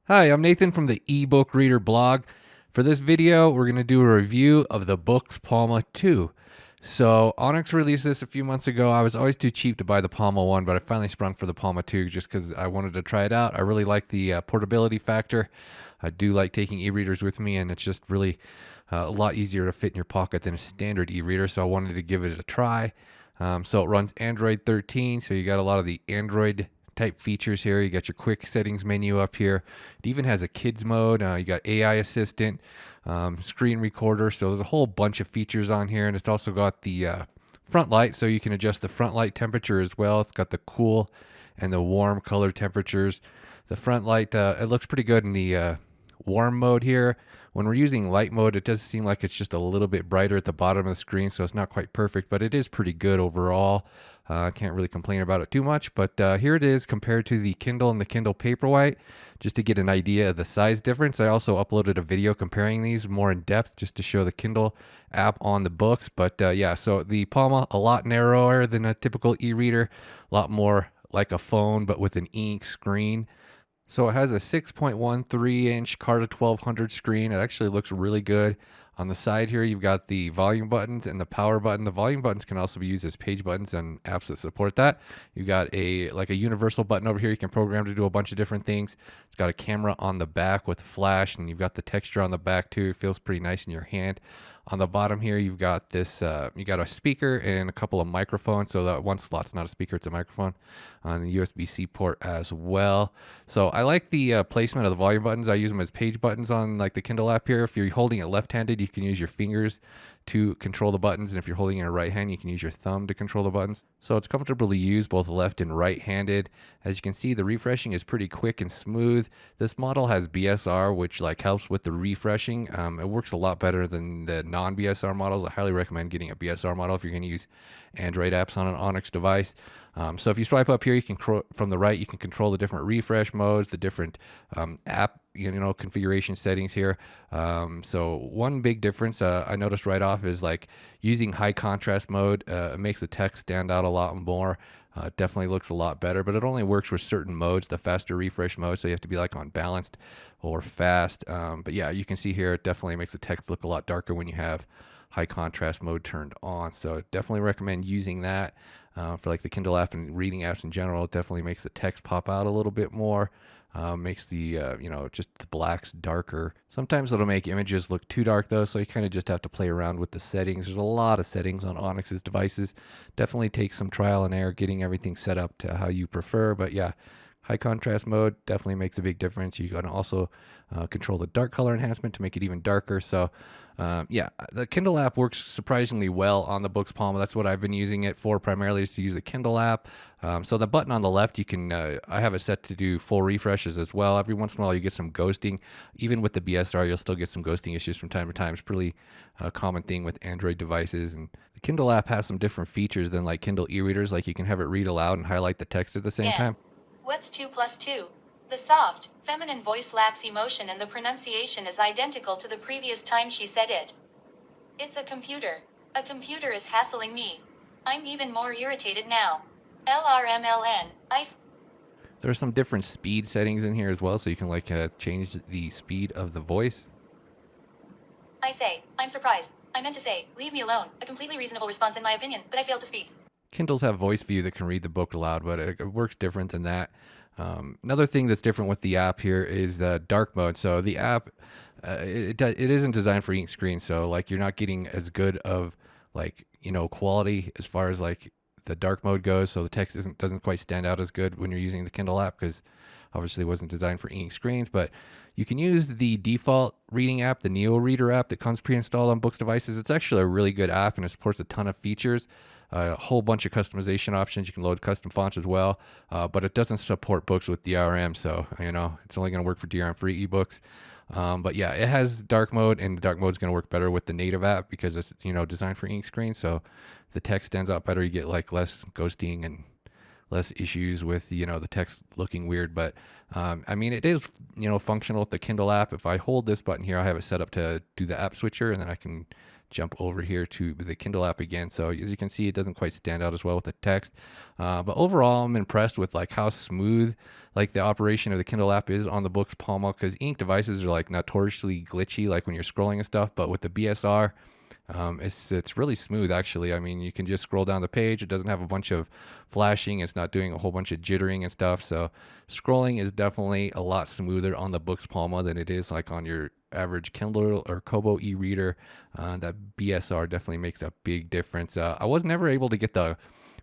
Hi, I'm Nathan from the eBook Reader blog. For this video, we're going to do a review of the Boox Palma 2. So, Onyx released this a few months ago. I was always too cheap to buy the Palma 1, but I finally sprung for the Palma 2 just because I wanted to try it out. I really like the portability factor. I do like taking e-readers with me, and it's just really a lot easier to fit in your pocket than a standard e-reader, so I wanted to give it a try. So it runs Android 13, so you got a lot of the Android type features here. You got your quick settings menu up here. It even has a kids mode. You got AI assistant, screen recorder. So there's a whole bunch of features on here, and it's also got the front light, so you can adjust the front light temperature as well. It's got the cool and the warm color temperatures. The front light, it looks pretty good in the warm mode here. When we're using light mode, it does seem like it's just a little bit brighter at the bottom of the screen, so it's not quite perfect, but it is pretty good overall. I can't really complain about it too much, but here it is compared to the Kindle and the Kindle Paperwhite, just to get an idea of the size difference. I also uploaded a video comparing these more in depth just to show the Kindle app on the Boox, but yeah, so the Palma, a lot narrower than a typical e-reader, a lot more like a phone, but with an ink screen. So it has a 6.13-inch Carta 1200 screen. It actually looks really good. On the side here, you've got the volume buttons and the power button. The volume buttons can also be used as page buttons on apps that support that. You've got a universal button over here. You can program to do a bunch of different things. It's got a camera on the back with a flash, and you've got the texture on the back too. It feels pretty nice in your hand. On the bottom here, you've got this, you got a speaker and a couple of microphones. So that one slot's not a speaker, it's a microphone on the USB-C port as well. So I like the placement of the volume buttons. I use them as page buttons on like the Kindle app here. If you're holding it left-handed, you can use your fingers to control the buttons. And if you're holding it in a right hand, you can use your thumb to control the buttons. So it's comfortable to use both left and right-handed. As you can see, the refreshing is pretty quick and smooth. This model has BSR, which like helps with the refreshing. It works a lot better than the non-BSR models. I highly recommend getting a BSR model if you're going to use Android apps on an Onyx device. So if you swipe up here, you can from the right, you can control the different refresh modes, the different app configuration settings here. So one big difference I noticed right off is like using high contrast mode. It makes the text stand out a lot more. It definitely looks a lot better, but it only works with certain modes, the faster refresh mode. So you have to be like on balanced or fast. But yeah, you can see here, it definitely makes the text look a lot darker when you have high contrast mode turned on. So definitely recommend using that for like the Kindle app and reading apps in general. It definitely makes the text pop out a little bit more. Makes the just the blacks darker. Sometimes it'll make images look too dark though, so you kind of just have to play around with the settings. There's a lot of settings on Onyx's devices. Definitely takes some trial and error getting everything set up to how you prefer, but yeah, high contrast mode definitely makes a big difference. You can also control the dark color enhancement to make it even darker. So yeah, the Kindle app works surprisingly well on the Boox Palma. That's what I've been using it for primarily, is to use the Kindle app. So the button on the left, you can, I have it set to do full refreshes as well. Every once in a while you get some ghosting. Even with the BSR, you'll still get some ghosting issues from time to time. It's a pretty common thing with Android devices. And the Kindle app has some different features than like Kindle e-readers. Like you can have it read aloud and highlight the text at the same time. What's 2 plus 2? The soft, feminine voice lacks emotion and the pronunciation is identical to the previous time she said it. It's a computer. A computer is hassling me. I'm even more irritated now. LRMLN. There are some different speed settings in here as well, so you can like change the speed of the voice. I say, I'm surprised. I meant to say, leave me alone. A completely reasonable response in my opinion, but I failed to speak. Kindles have voice view that can read the book aloud, but it works different than that. Another thing that's different with the app here is the dark mode. So the app, it isn't designed for ink screen, so like you're not getting as good of like quality as far as like the dark mode goes. So the text doesn't quite stand out as good when you're using the Kindle app because obviously it wasn't designed for ink screens. But you can use the default reading app, the eReader app that comes pre-installed on Boox devices. It's actually a really good app and it supports a ton of features. A whole bunch of customization options. You can load custom fonts as well, but it doesn't support books with DRM, so it's only going to work for DRM-free ebooks. But yeah, it has dark mode, and the dark mode is going to work better with the native app because it's designed for ink screen, so the text stands out better. You get like less ghosting and less issues with the text looking weird. But I mean, it is functional with the Kindle app. If I hold this button here, I have it set up to do the app switcher, and then I can jump over here to the Kindle app again. So as you can see, it doesn't quite stand out as well with the text. But overall, I'm impressed with like how smooth like the operation of the Kindle app is on the Boox Palma, because ink devices are like notoriously glitchy, like when you're scrolling and stuff. But with the BSR, it's really smooth actually. I mean, you can just scroll down the page. It doesn't have a bunch of flashing. It's not doing a whole bunch of jittering and stuff. So scrolling is definitely a lot smoother on the Boox Palma than it is like on your average Kindle or Kobo e-reader. That BSR definitely makes a big difference. I was never able to get the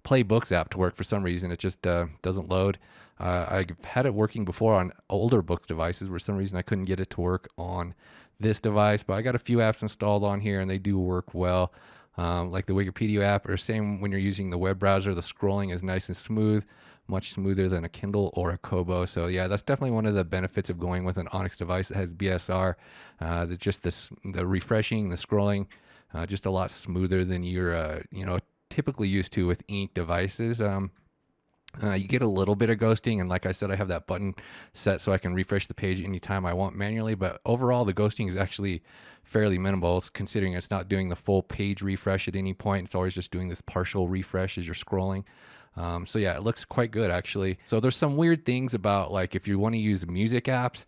Play Books app to work for some reason. It just doesn't load. I've had it working before on older Boox devices. For some reason I couldn't get it to work on this device, but I got a few apps installed on here and they do work well. Like the Wikipedia app, or same when you're using the web browser, the scrolling is nice and smooth, much smoother than a Kindle or a Kobo. So yeah, that's definitely one of the benefits of going with an Onyx device that has BSR. The refreshing, the scrolling, just a lot smoother than you're typically used to with ink devices. You get a little bit of ghosting, and like I said, I have that button set so I can refresh the page anytime I want manually, but overall the ghosting is actually fairly minimal. It's considering it's not doing the full page refresh at any point. It's always just doing this partial refresh as you're scrolling. So yeah, it looks quite good actually. So there's some weird things about, like, if you want to use music apps,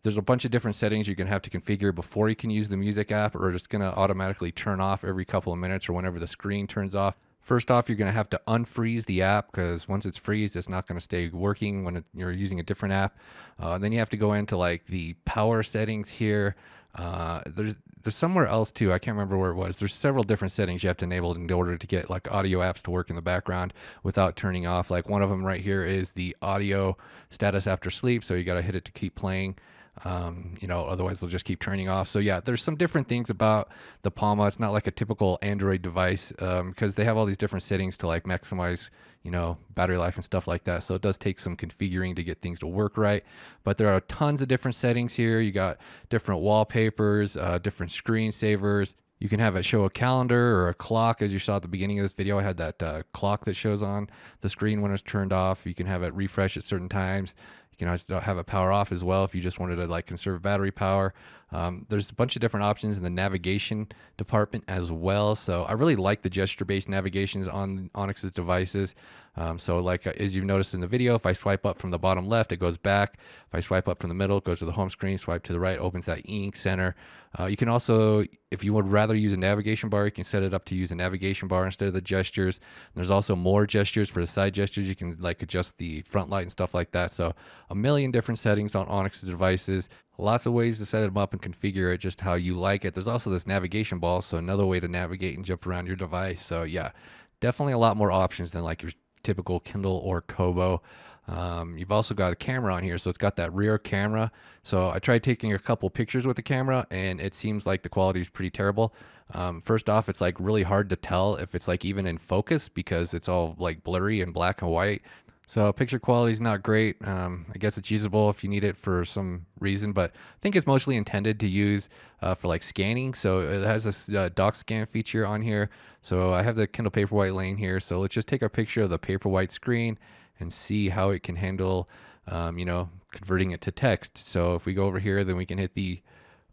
there's a bunch of different settings you're going to have to configure before you can use the music app, or it's going to automatically turn off every couple of minutes or whenever the screen turns off. First off, you're going to have to unfreeze the app, because once it's freezed, it's not going to stay working when you're using a different app. Then you have to go into like the power settings here. There's somewhere else too. I can't remember where it was. There's several different settings you have to enable in order to get like audio apps to work in the background without turning off. Like one of them right here is the audio status after sleep. So you got to hit it to keep playing. Otherwise they'll just keep turning off. So yeah, there's some different things about the Palma. It's not like a typical Android device, because they have all these different settings to like maximize, battery life and stuff like that. So it does take some configuring to get things to work right. But there are tons of different settings here. You got different wallpapers, different screensavers. You can have it show a calendar or a clock. As you saw at the beginning of this video, I had that clock that shows on the screen when it's turned off. You can have it refresh at certain times. You can also have it power off as well if you just wanted to like conserve battery power. There's a bunch of different options in the navigation department as well. So I really like the gesture-based navigations on Onyx's devices. As you've noticed in the video, if I swipe up from the bottom left, it goes back. If I swipe up from the middle, it goes to the home screen. Swipe to the right, opens that ink center. You can also, if you would rather use a navigation bar, you can set it up to use a navigation bar instead of the gestures. And there's also more gestures for the side gestures. You can like adjust the front light and stuff like that. So a million different settings on Onyx's devices. Lots of ways to set them up and configure it just how you like it. There's also this navigation ball, so another way to navigate and jump around your device. So yeah, definitely a lot more options than like your typical Kindle or Kobo. You've also got a camera on here, so it's got that rear camera. So I tried taking a couple pictures with the camera, and it seems like the quality is pretty terrible. First off, it's like really hard to tell if it's like even in focus, because it's all like blurry and black and white. So picture quality is not great. I guess it's usable if you need it for some reason, but I think it's mostly intended to use for like scanning. So it has this dock scan feature on here. So I have the Kindle Paperwhite laying here. So let's just take a picture of the Paperwhite screen and see how it can handle, converting it to text. So if we go over here, then we can hit the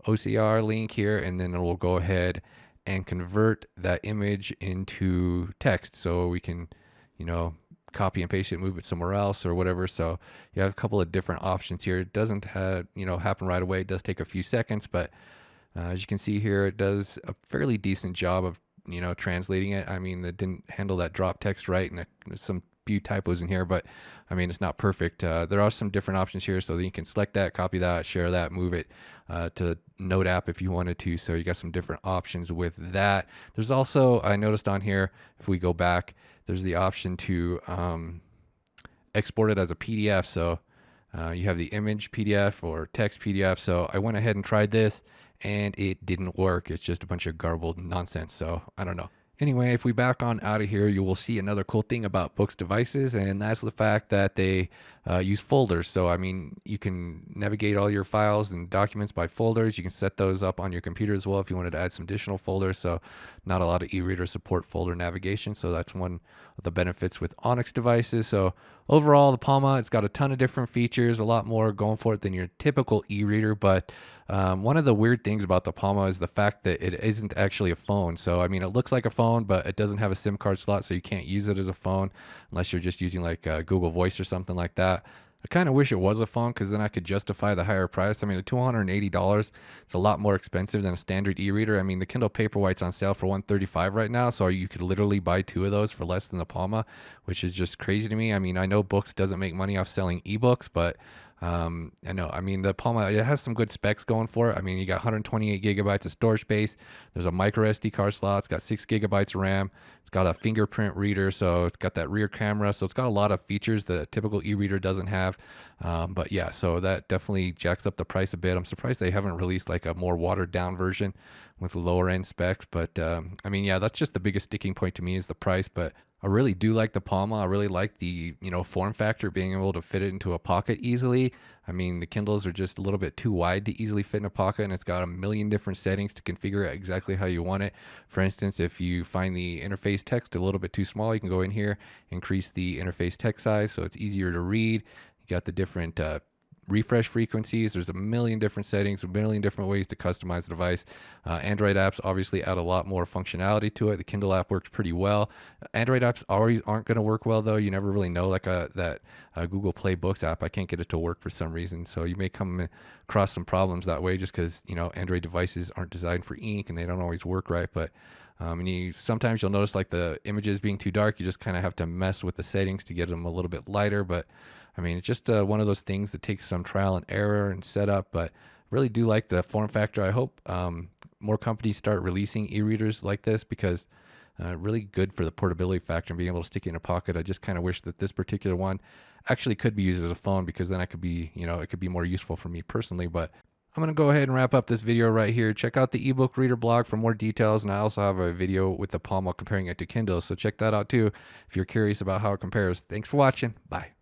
OCR link here, and then it will go ahead and convert that image into text. So we can, copy and paste it, move it somewhere else or whatever. So you have a couple of different options here. It doesn't happen right away. It does take a few seconds, but as you can see here, it does a fairly decent job of, translating it. I mean, it didn't handle that drop text right, and there's some few typos in here, but I mean, it's not perfect. There are some different options here, so that you can select that, copy that, share that, move it to Note app if you wanted to. So you got some different options with that. There's also, I noticed on here, if we go back, there's the option to export it as a PDF. So you have the image PDF or text PDF. So I went ahead and tried this, and it didn't work. It's just a bunch of garbled nonsense. So I don't know. Anyway, if we back on out of here, you will see another cool thing about Boox devices, and that's the fact that they use folders. So, I mean, you can navigate all your files and documents by folders. You can set those up on your computer as well if you wanted to add some additional folders. So, not a lot of e-readers support folder navigation. So, that's one of the benefits with Onyx devices. So, overall, the Palma, it's got a ton of different features, a lot more going for it than your typical e-reader. But one of the weird things about the Palma is the fact that it isn't actually a phone. So, I mean, it looks like a phone, but it doesn't have a SIM card slot, so you can't use it as a phone unless you're just using like Google Voice or something like that. I kind of wish it was a phone because then I could justify the higher price. I mean, at $280, it's a lot more expensive than a standard e-reader. I mean, the Kindle Paperwhite's on sale for $135 right now, so you could literally buy two of those for less than the Palma, which is just crazy to me. I mean, I know Boox doesn't make money off selling ebooks, but I know. I mean, the Palma, it has some good specs going for it. I mean, you got 128 gigabytes of storage space. There's a micro SD card slot. It's got 6 gigabytes of RAM. It's got a fingerprint reader, so it's got that rear camera. So it's got a lot of features that a typical e-reader doesn't have. But yeah, so that definitely jacks up the price a bit. I'm surprised they haven't released like a more watered down version with lower end specs. But I mean, yeah, that's just the biggest sticking point to me is the price. But I really do like the Palma. I really like the, form factor, being able to fit it into a pocket easily. I mean, the Kindles are just a little bit too wide to easily fit in a pocket, and it's got a million different settings to configure it exactly how you want it. For instance, if you find the interface text a little bit too small, you can go in here, increase the interface text size so it's easier to read. You got the different refresh frequencies. There's a million different settings, a million different ways to customize the device. Android apps obviously add a lot more functionality to it. The Kindle app works pretty well. Android apps always aren't going to work well though. You never really know, like that Google Play Books app. I can't get it to work for some reason. So you may come across some problems that way just because, Android devices aren't designed for ink and they don't always work right. But and sometimes you'll notice like the images being too dark. You just kind of have to mess with the settings to get them a little bit lighter. But I mean, it's just one of those things that takes some trial and error and setup, but really do like the form factor. I hope more companies start releasing e-readers like this because really good for the portability factor and being able to stick it in a pocket. I just kind of wish that this particular one actually could be used as a phone because then I could be, it could be more useful for me personally. But I'm going to go ahead and wrap up this video right here. Check out the ebook reader blog for more details. And I also have a video with the Palma comparing it to Kindle. So check that out too if you're curious about how it compares. Thanks for watching. Bye.